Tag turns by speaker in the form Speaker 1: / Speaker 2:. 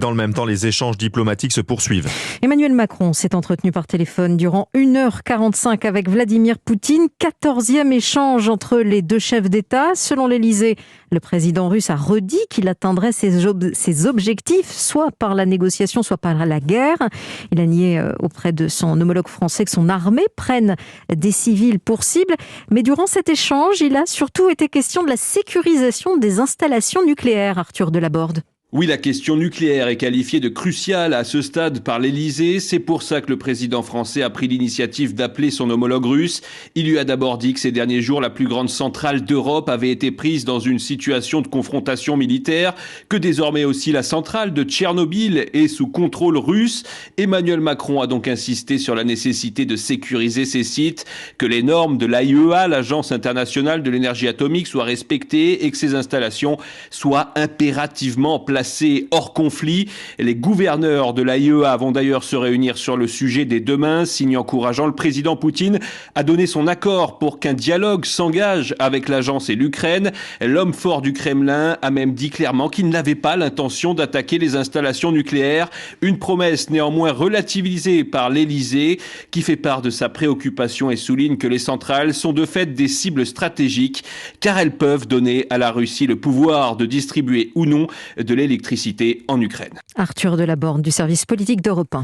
Speaker 1: Dans le même temps, les échanges diplomatiques se poursuivent.
Speaker 2: Emmanuel Macron s'est entretenu par téléphone durant 1h45 avec Vladimir Poutine. 14e échange entre les deux chefs d'État. Selon l'Élysée, le président russe a redit qu'il atteindrait ses objectifs, soit par la négociation, soit par la guerre. Il a nié auprès de son homologue français que son armée prenne des civils pour cible. Mais durant cet échange, il a surtout été question de la sécurisation des installations nucléaires, Arthur Delaborde.
Speaker 3: Oui, la question nucléaire est qualifiée de cruciale à ce stade par l'Élysée. C'est pour ça que le président français a pris l'initiative d'appeler son homologue russe. Il lui a d'abord dit que ces derniers jours, la plus grande centrale d'Europe avait été prise dans une situation de confrontation militaire, que désormais aussi la centrale de Tchernobyl est sous contrôle russe. Emmanuel Macron a donc insisté sur la nécessité de sécuriser ces sites, que les normes de l'AIEA, l'Agence internationale de l'énergie atomique, soient respectées et que ces installations soient impérativement placées hors conflit. Les gouverneurs de l'AIEA vont d'ailleurs se réunir sur le sujet dès demain. Signe encourageant, le président Poutine a donné son accord pour qu'un dialogue s'engage avec l'agence et l'Ukraine. L'homme fort du Kremlin a même dit clairement qu'il n'avait pas l'intention d'attaquer les installations nucléaires. Une promesse néanmoins relativisée par l'Élysée, qui fait part de sa préoccupation et souligne que les centrales sont de fait des cibles stratégiques, car elles peuvent donner à la Russie le pouvoir de distribuer ou non de l'électricité en Ukraine.
Speaker 2: Arthur Delaborde du service politique d'Europe 1.